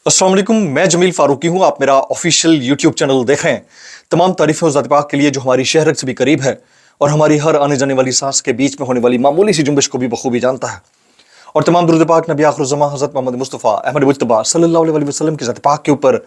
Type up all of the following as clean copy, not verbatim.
अस्सलाम वालेकुम, मैं जमील फारूकी हूँ। आप मेरा ऑफिशियल यूट्यूब चैनल देख रहे हैं। तमाम तारीफ़ें उस ज़ात पाक के लिए जो हमारी शहरत से भी करीब है और हमारी हर आने जाने वाली सांस के बीच में होने वाली मामूली सी जुम्बिश को भी बखूबी जानता है। और तमाम दुरूद पाक नबी आखिर ज़मां हज़रत मोहम्मद मुस्तफ़ा अहमद मुज्तबा सल्लल्लाहु अलैहि वसल्लम की ज़ात पाक के ऊपर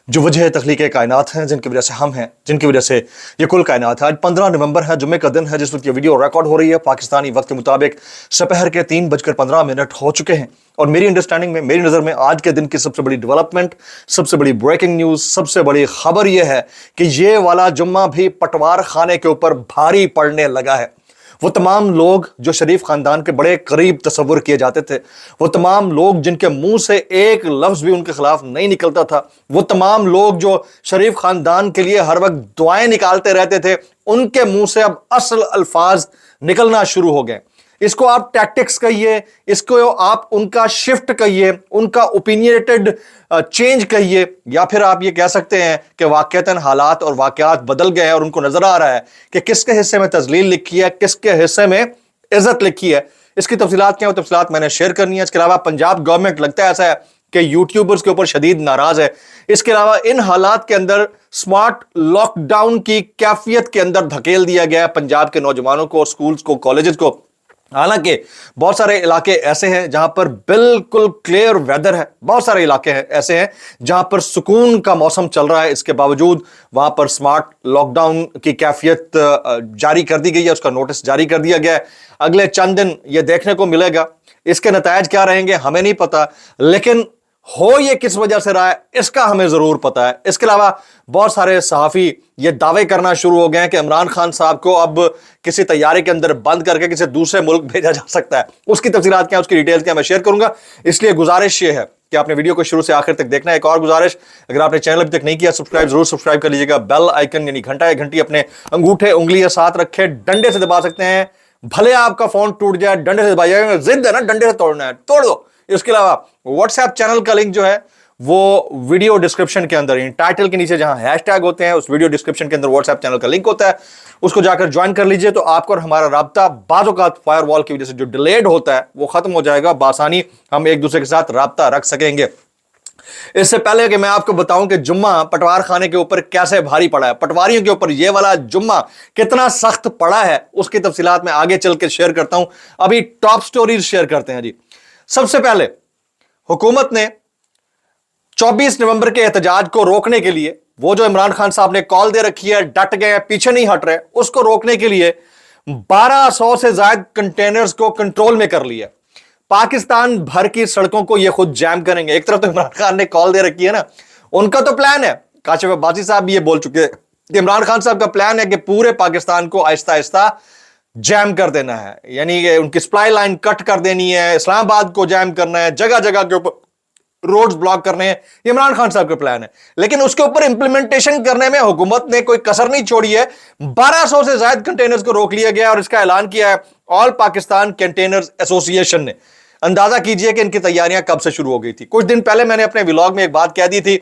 जो वजह तख्लीक कायनात हैं, जिनकी वजह से हम हैं, जिनकी वजह से ये कुल कायनात है। आज 15 नवंबर है, जुम्मे का दिन है, जिस वक्त ये वीडियो रिकॉर्ड हो रही है पाकिस्तानी वक्त के मुताबिक सपहर के 3:15 हो चुके हैं। और मेरी अंडरस्टैंडिंग में, मेरी नज़र में आज के दिन की सबसे बड़ी डेवलपमेंट, सबसे बड़ी ब्रेकिंग न्यूज़, सबसे बड़ी खबर यह है कि ये वाला जुम्मा भी पटवार खाने के ऊपर भारी पड़ने लगा है। वो तमाम लोग जो शरीफ खानदान के बड़े करीब तस्वुर किए जाते थे, वो तमाम लोग जिनके मुंह से एक लफ्ज भी उनके खिलाफ नहीं निकलता था, वो तमाम लोग जो शरीफ खानदान के लिए हर वक्त दुआएं निकालते रहते थे, उनके मुंह से अब असल अल्फाज निकलना शुरू हो गए। इसको आप टैक्टिक्स कहिए, इसको आप उनका शिफ्ट कहिए, उनका ओपिनियनेटेड चेंज कहिए, या फिर आप ये कह सकते हैं कि वाकईतन हालात और वाकयात बदल गए हैं और उनको नजर आ रहा है कि किसके हिस्से में तजलील लिखी है, किसके हिस्से में इज्जत लिखी है। इसकी तफसीलात क्या है, वो तफसीलात मैंने शेयर करनी है। इसके अलावा पंजाब गवर्नमेंट लगता है ऐसा है कि यूट्यूबर्स के ऊपर शदीद नाराज है। इसके अलावा इन हालात के अंदर स्मार्ट लॉकडाउन की कैफियत के अंदर धकेल दिया गया पंजाब के नौजवानों को, स्कूल्स को, कॉलेजेस को। हालांकि बहुत सारे इलाके ऐसे हैं जहां पर बिल्कुल क्लियर वेदर है, बहुत सारे इलाके हैं ऐसे हैं जहां पर सुकून का मौसम चल रहा है, इसके बावजूद वहां पर स्मार्ट लॉकडाउन की कैफियत जारी कर दी गई है, उसका नोटिस जारी कर दिया गया है। अगले चंद दिन यह देखने को मिलेगा, इसके नतायज क्या रहेंगे हमें नहीं पता, लेकिन हो ये किस वजह से रहा है इसका हमें जरूर पता है। इसके अलावा बहुत सारे सहाफी ये दावे करना शुरू हो गए हैं कि इमरान खान साहब को अब किसी तैयारी के अंदर बंद करके किसी दूसरे मुल्क भेजा जा सकता है। उसकी तफसीलात क्या है, उसकी डिटेल्स क्या, मैं शेयर करूंगा। इसलिए गुजारिश ये है कि आपने वीडियो को शुरू से आखिर तक देखना है। एक और गुजारिश, अगर आपने चैनल अभी तक नहीं किया सब्सक्राइब जरूर सब्सक्राइब कर लीजिएगा। बेल आइकन यानी घंटा या घंटी अपने अंगूठे उंगली के साथ रखे, डंडे से दबा सकते हैं, भले आपका फोन टूट जाए डंडे से दबाइएगा, जिद है ना डंडे से तोड़ना है तोड़ दो। इसके अलावा व्हाट्सएप चैनल का लिंक जो है वो वीडियो डिस्क्रिप्शन के अंदर, टाइटल के नीचे जहां हैशटैग होते हैं उस वीडियो डिस्क्रिप्शन के अंदर व्हाट्सएप चैनल का लिंक होता है, उसको जाकर ज्वाइन कर लीजिए। तो आपको और हमारा राब्ता बाज़ औक़ात फायरवॉल की वजह से जो डिलेड होता है वो खत्म हो जाएगा, बासानी हम एक दूसरे के साथ राब्ता रख सकेंगे। इससे पहले कि मैं आपको बताऊं कि जुम्मा पटवार खाने के ऊपर कैसे भारी पड़ा है, पटवारियों के ऊपर यह वाला जुम्मा कितना सख्त पड़ा है, उसकी तफसीलात मैं आगे चल के शेयर करता हूं। अभी टॉप स्टोरीज शेयर करते हैं जी। सबसे पहले हुकूमत ने 24 नवंबर के एहतजाज को रोकने के लिए, वो जो इमरान खान साहब ने कॉल दे रखी है, डट गए, पीछे नहीं हट रहे, उसको रोकने के लिए 1200 से ज्यादा कंटेनर्स को कंट्रोल में कर लिया। पाकिस्तान भर की सड़कों को ये खुद जैम करेंगे। एक तरफ तो इमरान खान ने कॉल दे रखी है ना, उनका तो प्लान है, काशिफ अब्बासी साहब भी ये बोल चुके हैं कि इमरान खान साहब का प्लान है कि पूरे पाकिस्तान को आहिस्ता आहिस्ता जैम कर देना है, यानी कि उनकी सप्लाई लाइन कट कर देनी है, इस्लामाबाद को जैम करना है, जगह जगह के ऊपर रोड्स ब्लॉक करने हैं। ये इमरान खान साहब का प्लान है, लेकिन उसके ऊपर इंप्लीमेंटेशन करने में हुकूमत ने कोई कसर नहीं छोड़ी है। 1200 से ज्यादा कंटेनर्स को रोक लिया गया और इसका ऐलान किया है ऑल पाकिस्तान कंटेनर्स एसोसिएशन ने। अंदाजा कीजिए कि इनकी तैयारियां कब से शुरू हो गई थी। कुछ दिन पहले मैंने अपने व्लॉग में एक बात कह दी थी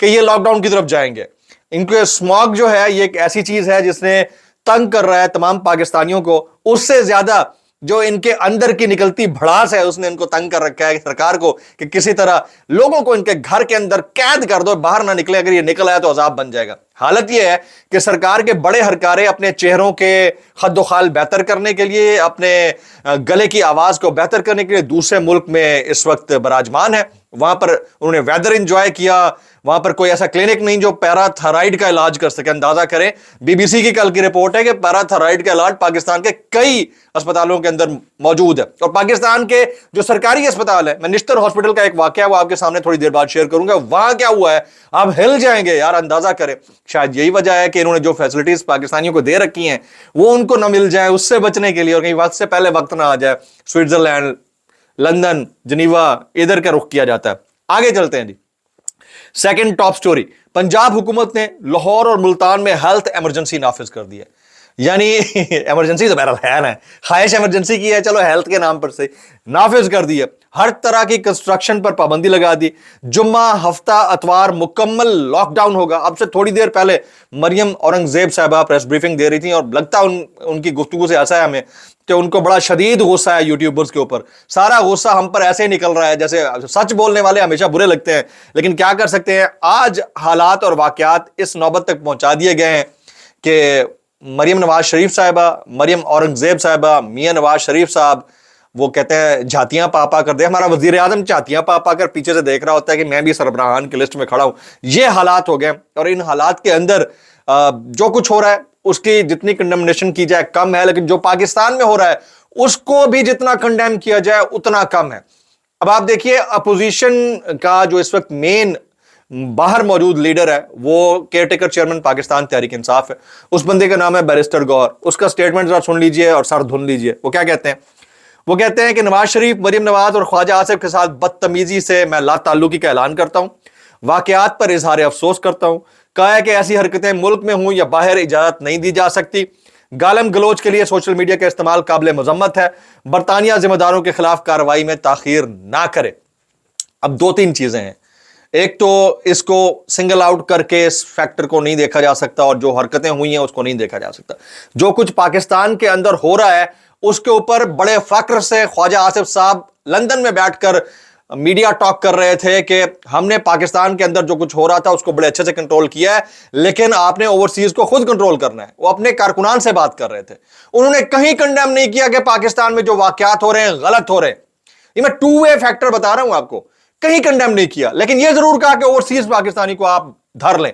कि ये लॉकडाउन की तरफ जाएंगे। इनके स्मॉग जो है ये एक ऐसी चीज है जिसने तंग कर रहा है तमाम पाकिस्तानियों को, उससे ज्यादा जो इनके अंदर की निकलती भड़ास है उसने इनको तंग कर रखा है सरकार को कि किसी तरह लोगों को इनके घर के अंदर कैद कर दो, बाहर ना निकले, अगर ये निकल आया तो अजाब बन जाएगा। हालत यह है कि सरकार के बड़े हरकारे अपने चेहरों के खद्दोखाल बेहतर करने के लिए, अपने गले की आवाज को बेहतर करने के लिए दूसरे मुल्क में इस वक्त बराजमान है। वहां पर उन्होंने वेदर एंजॉय किया, वहां पर कोई ऐसा क्लिनिक नहीं जो पैराथायराइड का इलाज कर सके। अंदाजा करें, बीबीसी की कल की रिपोर्ट है कि पैराथायराइड का इलाज पाकिस्तान के कई अस्पतालों के अंदर मौजूद है। और पाकिस्तान के जो सरकारी अस्पताल है, मैं निश्तर हॉस्पिटल का एक वाकया वो आपके सामने थोड़ी देर बाद शेयर करूंगा, वहां क्या हुआ है आप हिल जाएंगे यार। अंदाजा करें, शायद यही वजह है कि इन्होंने जो फैसिलिटीज पाकिस्तानियों को दे रखी हैं वो उनको ना मिल जाए, उससे बचने के लिए, और कहीं वक्त से पहले वक्त ना आ जाए। स्विट्जरलैंड, लंदन, जिनीवा, इधर का रुख किया जाता है। आगे चलते हैं जी। सेकंड टॉप स्टोरी, पंजाब हुकूमत ने लाहौर और मुल्तान में हेल्थ इमरजेंसी नाफिज कर दी है। यानी इमरजेंसी तो बहरहाल है ना, ख्वाहिश इमरजेंसी की है, चलो हेल्थ के नाम पर से नाफिज कर दिया। हर तरह की कंस्ट्रक्शन पर पाबंदी लगा दी। जुम्मा, हफ्ता, अतवार मुकम्मल लॉकडाउन होगा। अब से थोड़ी देर पहले मरियम औरंगजेब साहबा प्रेस ब्रीफिंग दे रही थी और लगता उनकी गुफ्तगू से ऐसा है हमें कि उनको बड़ा शदीद गुस्सा है यूट्यूबर्स के ऊपर। सारा गुस्सा हम पर ऐसे ही निकल रहा है जैसे सच बोलने वाले हमेशा बुरे लगते हैं, लेकिन क्या कर सकते हैं। आज हालात और वाकयात इस नौबत तक पहुंचा दिए गए हैं कि मरियम नवाज शरीफ साहिबा, मरियम औरंगजेब साहिबा, मियां नवाज शरीफ साहब, वो कहते हैं झातियां पा पा कर दे। हमारा वजीर आजम झातियां पा पा कर पीछे से देख रहा होता है कि मैं भी सरबराहान की लिस्ट में खड़ा हूं। ये हालात हो गए और इन हालात के अंदर जो कुछ हो रहा है उसकी जितनी कंडेमनेशन की जाए कम है, लेकिन जो पाकिस्तान में हो रहा है उसको भी जितना कंडेम किया जाए उतना कम है। अब आप देखिए अपोजिशन का जो इस वक्त मेन बाहर मौजूद लीडर है वो केयरटेकर चेयरमैन पाकिस्तान तहरीक इंसाफ है। उस बंदे का नाम है बैरिस्टर गौहर। उसका स्टेटमेंट जरा सुन लीजिए और सर धुन लीजिए। वो क्या कहते हैं? वो कहते हैं कि नवाज शरीफ, मरियम नवाज और ख्वाजा आसिफ के साथ बदतमीजी से मैं लाताल्लुकी का ऐलान करता हूं। वाकयात पर इजहार अफसोस करता हूं। कहा है कि ऐसी हरकतें मुल्क में हों या बाहर इजाजत नहीं दी जा सकती। गालम गलोच के लिए सोशल मीडिया का इस्तेमाल काबिल मजम्मत है। बरतानिया जिम्मेदारों के खिलाफ कार्रवाई में ताखीर ना करे। अब दो तीन चीजें हैं। एक तो इसको सिंगल आउट करके इस फैक्टर को नहीं देखा जा सकता और जो हरकतें हुई हैं उसको नहीं देखा जा सकता। जो कुछ पाकिस्तान के अंदर हो रहा है उसके ऊपर बड़े फक्र से ख्वाजा आसिफ साहब लंदन में बैठकर मीडिया टॉक कर रहे थे कि हमने पाकिस्तान के अंदर जो कुछ हो रहा था उसको बड़े अच्छे से कंट्रोल किया है, लेकिन आपने ओवरसीज को खुद कंट्रोल करना है। वो अपने कारकुनान से बात कर रहे थे। उन्होंने कहीं कंडेम नहीं किया कि पाकिस्तान में जो वाकयात हो रहे हैं गलत हो रहे हैं। ये मैं टू वे फैक्टर बता रहा हूं आपको, कहीं कंडेम नहीं किया, लेकिन यह जरूर कहा कि ओवरसीज पाकिस्तानी को आप धर लें।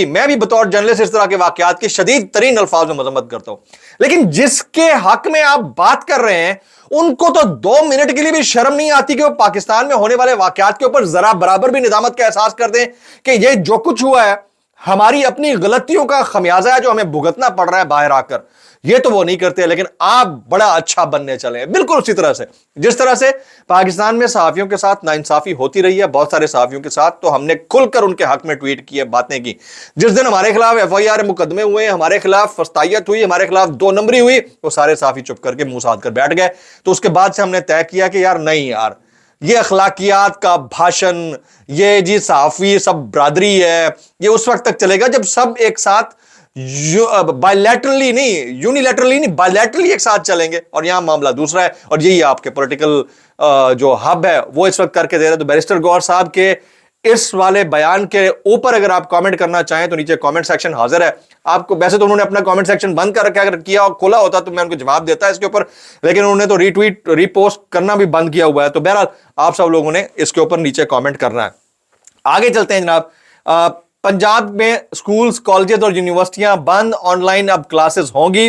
मैं भी बतौर जर्नलिस्ट इस तरह के वाकयात की शदीद तरीन अल्फाज में मजम्मत करता हूं, लेकिन जिसके हक में आप बात कर रहे हैं उनको तो 2 मिनट के लिए भी शर्म नहीं आती कि वो पाकिस्तान में होने वाले वाकयात के ऊपर जरा बराबर भी निदामत का एहसास कर दें कि ये जो कुछ हुआ है हमारी अपनी गलतियों का खमियाजा है जो हमें भुगतना पड़ रहा है बाहर आकर। ये तो वो नहीं करते, लेकिन आप बड़ा अच्छा बनने चले हैं। बिल्कुल उसी तरह से जिस तरह से पाकिस्तान में सहाफियों के साथ नाइंसाफी होती रही है, बहुत सारे सहाफियों के साथ, तो हमने खुलकर उनके हक में ट्वीट किए, बातें की। जिस दिन हमारे खिलाफ FIR मुकदमे हुए, हमारे खिलाफ फस्तायत हुई, हमारे खिलाफ 2 नंबरी हुई, वो सारे सहाफी चुप करके मुंह साध कर बैठ गए। तो उसके बाद से हमने तय किया कि यार नहीं यार, ये अखलाकियात का भाषण, ये जी सहाफी सब बरादरी है, ये उस वक्त तक चलेगा जब सब एक साथ बायलैटरली नहीं, यूनिलैटरली नहीं, बायलैटरली एक साथ चलेंगे। और यहां मामला दूसरा है और यही आपके पॉलिटिकल जो हब है वो इस वक्त करके दे रहे हैं। तो बैरिस्टर गौहर साहब के इस वाले बयान के ऊपर अगर आप कमेंट करना चाहें तो नीचे कमेंट सेक्शन हाजिर है आपको। वैसे तो उन्होंने अपना कमेंट सेक्शन बंद कर रखा है, अगर किया और खोला होता तो मैं उनको जवाब देता इसके ऊपर, लेकिन उन्होंने तो रीट्वीट रीपोस्ट करना भी बंद किया हुआ है। तो बहरहाल आप सब लोगों ने इसके ऊपर नीचे कमेंट करना है। आगे चलते हैं जनाब। पंजाब में स्कूल्स, कॉलेजेस और यूनिवर्सिटियां बंद, ऑनलाइन अब क्लासेस होंगी।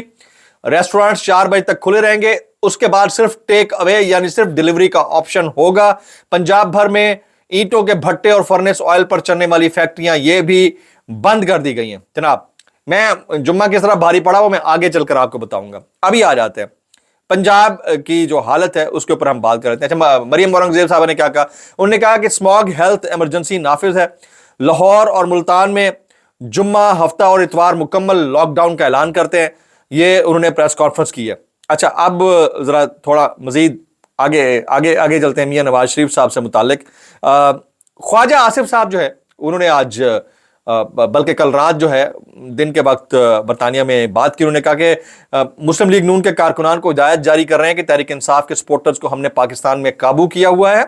रेस्टोरेंट्स 4 बजे तक खुले रहेंगे, उसके बाद सिर्फ टेक अवे यानी सिर्फ डिलीवरी का ऑप्शन होगा। पंजाब भर में ईंटों के भट्टे और फर्नेस ऑयल पर चलने वाली फैक्ट्रियां ये भी बंद कर दी गई हैं। जनाब मैं जुम्मा किस तरह भारी पड़ा वो मैं आगे चलकर आपको बताऊंगा। अभी आ जाते हैं पंजाब की जो हालत है उसके ऊपर हम बात करते हैं। अच्छा, मरियम औरंगजेब साहब ने क्या कहा? उन्होंने कहा कि स्मॉग हेल्थ इमरजेंसी नाफिज है। लाहौर और मुल्तान में जुम्मा, हफ्ता और इतवार मुकम्मल लॉकडाउन का ऐलान करते हैं। ये उन्होंने प्रेस कॉन्फ्रेंस की है। अच्छा, अब जरा थोड़ा मजीद आगे आगे आगे चलते हैं मियां नवाज शरीफ साहब से मुतालिक। ख्वाजा आसिफ साहब जो है उन्होंने आज बल्कि कल रात जो है दिन के वक्त बरतानिया में बात की। उन्होंने कहा कि मुस्लिम लीग नून के कारकुनान को हिदायत जारी कर रहे हैं कि तहरीक इंसाफ के सपोर्टर्स को हमने पाकिस्तान में काबू किया हुआ है।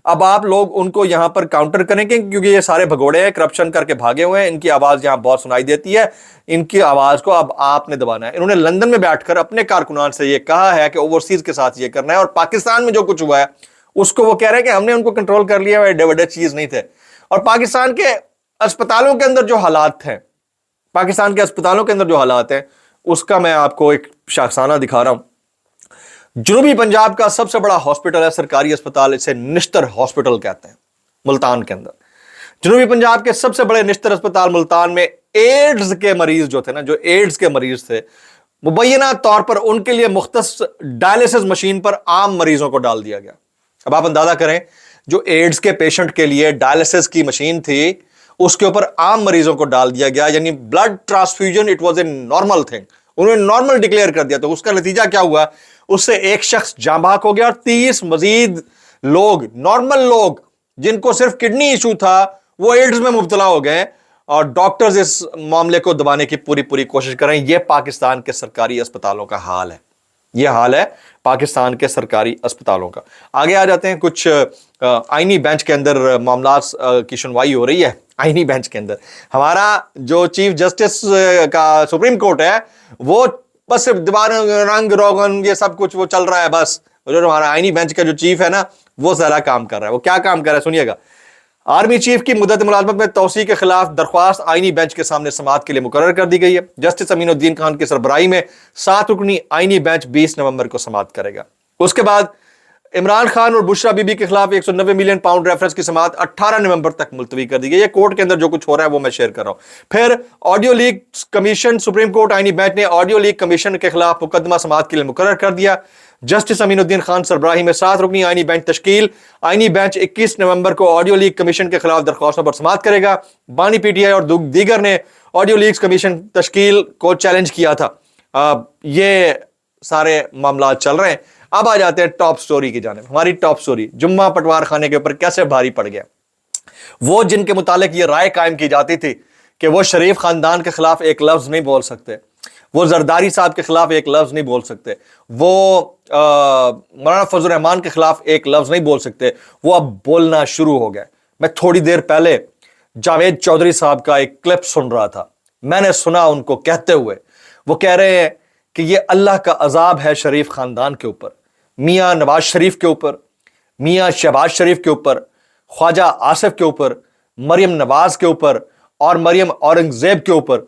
अब आप लोग उनको यहां पर काउंटर करेंगे क्योंकि ये सारे भगोड़े हैं, करप्शन करके भागे हुए हैं, इनकी आवाज यहां बहुत सुनाई देती है, इनकी आवाज को अब आपने दबाना है। इन्होंने लंदन में बैठकर अपने कारकुनान से ये कहा है कि ओवरसीज के साथ ये करना है और पाकिस्तान में जो कुछ हुआ है उसको वो कह रहे हैं कि हमने उनको कंट्रोल कर लिया, बड़े चीज नहीं थे। और पाकिस्तान के अस्पतालों के अंदर जो हालात हैं, पाकिस्तान के अस्पतालों के अंदर जो हालात हैं उसका मैं आपको एक शाखसाना दिखा रहा हूं। जनूबी पंजाब का सबसे बड़ा हॉस्पिटल है सरकारी अस्पताल, इसे निश्तर हॉस्पिटल कहते हैं, मुल्तान के अंदर। जनूबी पंजाब के सबसे बड़े निश्तर अस्पताल मुल्तान में एड्स के मरीज जो थे ना, जो एड्स के मरीज थे, मुबैना तौर पर उनके लिए मुख्तस डायलिसिस मशीन पर आम मरीजों को डाल दिया गया। अब आप अंदाजा करें, जो एड्स के पेशेंट के लिए डायलिसिस की मशीन थी उसके ऊपर आम मरीजों को डाल दिया गया, यानी blood transfusion it was a normal thing, انہوں نے نارمل ڈکلیئر کر دیا. تو اس کا نتیجہ کیا ہوا؟ اس سے ایک شخص جاں بحق ہو گیا اور 30 مزید لوگ، نارمل لوگ جن کو صرف کڈنی ایشو تھا، وہ ایڈز میں مبتلا ہو گئے. اور ڈاکٹرز اس معاملے کو دبانے کی پوری کوشش کر رہے ہیں. یہ پاکستان کے سرکاری اسپتالوں کا حال ہے. یہ حال ہے پاکستان کے سرکاری اسپتالوں کا. آگے آ جاتے ہیں. کچھ آئینی بینچ کے اندر معاملات کی سنوائی ہو رہی ہے. آئینی بینچ کے اندر ہمارا جو چیف جسٹس کا سپریم کورٹ ہے، وہ بس دوبارہ رنگ روغن یہ سب کچھ وہ چل رہا ہے. بس جو ہمارا آئینی بینچ کا جو چیف ہے نا، وہ زیادہ کام کر رہا ہے. وہ کیا کام کر رہا ہے سنیے گا. آرمی چیف کی مدت ملازمت میں توسیع کے خلاف درخواست آئینی بینچ کے سامنے سماعت کے لیے مقرر کر دی گئی ہے. جسٹس امین الدین خان کی سربراہی میں 7 رکنی آئینی بینچ 20 نومبر کو سماعت کرے گا. اس کے بعد عمران خان اور بشرا بی بی کے خلاف 190 ملین پاؤنڈ ریفرنس کی سماعت 18 نومبر تک ملتوی کر دی گئی. یہ کورٹ کے اندر جو کچھ ہو رہا ہے وہ میں شیئر کر رہا ہوں. پھر audio leak commission, supreme court آئینی بینچ نے آڈیو لیک کمیشن کے خلاف مقدمہ سماعت کے لیے مقرر کر دیا. جسٹس امین الدین خان سربراہی میں 7 رکنی آئینی بینچ تشکیل. آئینی بینچ 21 نومبر کو آڈیو لیک کمیشن کے خلاف درخواستوں پر سماعت کرے گا. بانی پی ٹی آئی اور دیگر نے آڈیو لیکس کمیشن تشکیل کو چیلنج کیا تھا. یہ سارے معاملات چل رہے ہیں. اب آ جاتے ہیں ٹاپ سٹوری کی جانب. ہماری ٹاپ سٹوری جمعہ پٹوار خانے کے اوپر کیسے بھاری پڑ گیا. وہ جن کے متعلق یہ رائے قائم کی جاتی تھی کہ وہ شریف خاندان کے خلاف ایک لفظ نہیں بول سکتے، وہ زرداری صاحب کے خلاف ایک لفظ نہیں بول سکتے، وہ مولانا فضل الرحمان کے خلاف ایک لفظ نہیں بول سکتے، وہ اب بولنا شروع ہو گئے. میں تھوڑی دیر پہلے جاوید چودھری صاحب کا ایک کلپ سن رہا تھا. میں نے سنا ان کو کہتے ہوئے، وہ کہہ رہے ہیں کہ یہ اللہ کا عذاب ہے شریف خاندان کے اوپر، میاں نواز شریف کے اوپر، میاں شہباز شریف کے اوپر، خواجہ آصف کے اوپر، مریم نواز کے اوپر اور مریم اورنگزیب کے اوپر،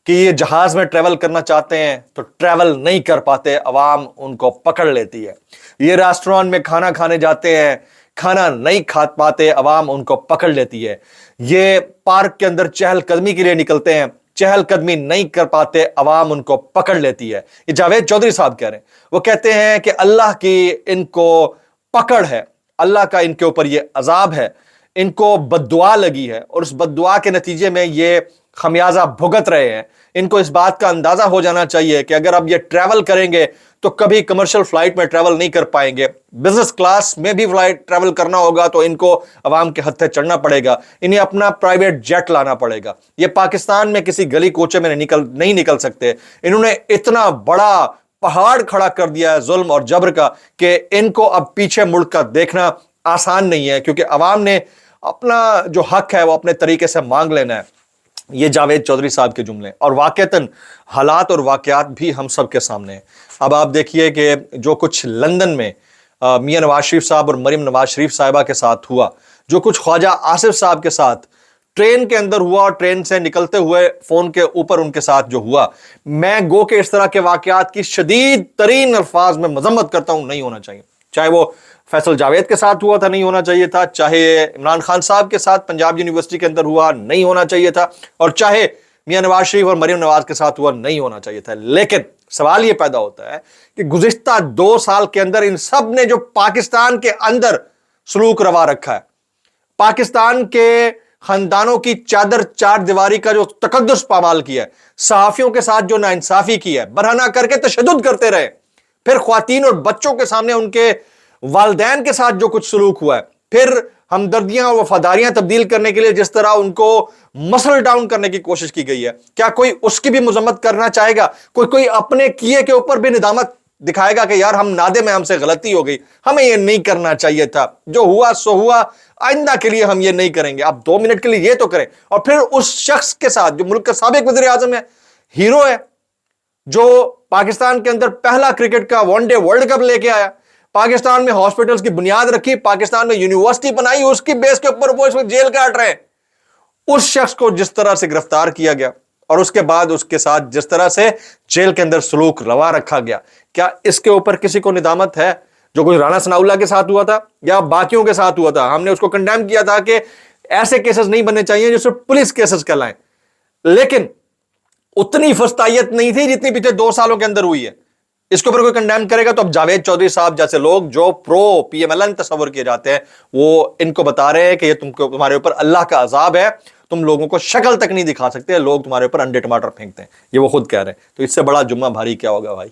کہ یہ جہاز میں ٹریول کرنا چاہتے ہیں تو ٹریول نہیں کر پاتے، عوام ان کو پکڑ لیتی ہے. یہ ریسٹوران میں کھانا کھانے جاتے ہیں، کھانا نہیں کھا پاتے، عوام ان کو پکڑ لیتی ہے. یہ پارک کے اندر چہل قدمی کے لیے نکلتے ہیں، چہل قدمی نہیں کر پاتے، عوام ان کو پکڑ لیتی ہے. یہ جاوید چودھری صاحب کہہ رہے ہیں. وہ کہتے ہیں کہ اللہ کی ان کو پکڑ ہے، اللہ کا ان کے اوپر یہ عذاب ہے، ان کو بد دعا لگی ہے اور اس بد دعا کے نتیجے میں یہ خمیازہ بھگت رہے ہیں. ان کو اس بات کا اندازہ ہو جانا چاہیے کہ اگر اب یہ ٹریول کریں گے تو کبھی کمرشل فلائٹ میں ٹریول نہیں کر پائیں گے. بزنس کلاس میں بھی فلائٹ ٹریول کرنا ہوگا تو ان کو عوام کے ہتھے چڑھنا پڑے گا، انہیں اپنا پرائیویٹ جیٹ لانا پڑے گا. یہ پاکستان میں کسی گلی کوچے میں نہیں نکل سکتے. انہوں نے اتنا بڑا پہاڑ کھڑا کر دیا ہے ظلم اور جبر کا کہ ان کو اب پیچھے مڑ کر دیکھنا آسان نہیں ہے، کیونکہ عوام نے اپنا جو حق ہے وہ اپنے طریقے سے مانگ لینا ہے. یہ جاوید چودھری صاحب کے جملے، اور واقعتاً حالات اور واقعات بھی ہم سب کے سامنے ہیں. اب آپ دیکھیے کہ جو کچھ لندن میں میاں نواز شریف صاحب اور مریم نواز شریف صاحبہ کے ساتھ ہوا، جو کچھ خواجہ آصف صاحب کے ساتھ ٹرین کے اندر ہوا اور ٹرین سے نکلتے ہوئے فون کے اوپر ان کے ساتھ جو ہوا، میں گو کہ اس طرح کے واقعات کی شدید ترین الفاظ میں مذمت کرتا ہوں. نہیں ہونا چاہیے. چاہے وہ فیصل جاوید کے ساتھ ہوا تھا، نہیں ہونا چاہیے تھا، چاہے عمران خان صاحب کے ساتھ پنجاب یونیورسٹی کے اندر ہوا، نہیں ہونا چاہیے تھا، اور چاہے میاں نواز شریف اور مریم نواز کے ساتھ ہوا، نہیں ہونا چاہیے تھا. لیکن سوال یہ پیدا ہوتا ہے کہ گزشتہ 2 سال کے اندر ان سب نے جو پاکستان کے اندر سلوک روا رکھا ہے، پاکستان کے خاندانوں کی چادر چار دیواری کا جو تقدس پامال کیا ہے، صحافیوں کے ساتھ جو ناانصافی کی ہے، برہنہ کر کے تشدد کرتے رہے، پھر خواتین اور بچوں کے سامنے ان کے والدین کے ساتھ جو کچھ سلوک ہوا ہے، پھر ہمدردیاں اور وفاداریاں تبدیل کرنے کے لیے جس طرح ان کو مسل ڈاؤن کرنے کی کوشش کی گئی ہے، کیا کوئی اس کی بھی مذمت کرنا چاہے گا؟ کوئی اپنے کیے کے اوپر بھی ندامت دکھائے گا کہ یار ہم نادم ہیں، ہم سے غلطی ہو گئی، ہمیں یہ نہیں کرنا چاہیے تھا، جو ہوا سو ہوا، آئندہ کے لیے ہم یہ نہیں کریں گے. آپ 2 منٹ کے لیے یہ تو کریں. اور پھر اس شخص کے ساتھ جو ملک کا سابق وزیر اعظم ہے، ہیرو ہے، جو پاکستان کے اندر پہلا کرکٹ کا ون ڈے ورلڈ کپ لے کے آیا، پاکستان میں ہاسپٹلز کی بنیاد رکھی، پاکستان میں یونیورسٹی بنائی، اس کی بیس کے اوپر وہ اس وقت جیل کاٹ رہے ہیں. اس شخص کو جس طرح سے گرفتار کیا گیا اور اس کے بعد اس کے ساتھ جس طرح سے جیل کے اندر سلوک روا رکھا گیا، کیا اس کے اوپر کسی کو ندامت ہے؟ جو کچھ رانا ثناء اللہ کے ساتھ ہوا تھا یا باقیوں کے ساتھ ہوا تھا، ہم نے اس کو کنڈیم کیا تھا کہ ایسے کیسز نہیں بننے چاہیے جو صرف پولیس کیسز کہلائیں، لیکن اتنی فستائیت نہیں تھی جتنی پچھلے 2 سالوں کے اندر ہوئی ہے. اس کے اوپر کوئی کنڈیم کرے گا تو اب جاوید چودھری صاحب جیسے لوگ جو پرو پی ایم ایل این تصور کیے جاتے ہیں، وہ ان کو بتا رہے ہیں کہ یہ تمہارے اوپر اللہ کا عذاب ہے، تم لوگوں کو شکل تک نہیں دکھا سکتے, لوگ تمہارے اوپر انڈے ٹماٹر پھینکتے ہیں, یہ وہ خود کہہ رہے ہیں. تو اس سے بڑا جمعہ بھاری کیا ہوگا بھائی.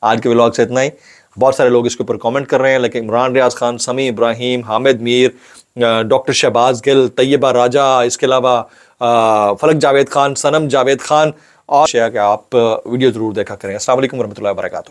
آج کے ولاگ سے اتنا ہی. بہت سارے لوگ اس کے اوپر کامنٹ کر رہے ہیں, لیکن عمران ریاض خان, سمیع ابراہیم, حامد میر, ڈاکٹر شہباز گل, طیبہ راجہ, اس کے علاوہ فلک جاوید خان, صنم جاوید خان, اور کہ آپ ویڈیو ضرور دیکھا کریں. السلام علیکم ورحمۃ اللہ وبرکاتہ.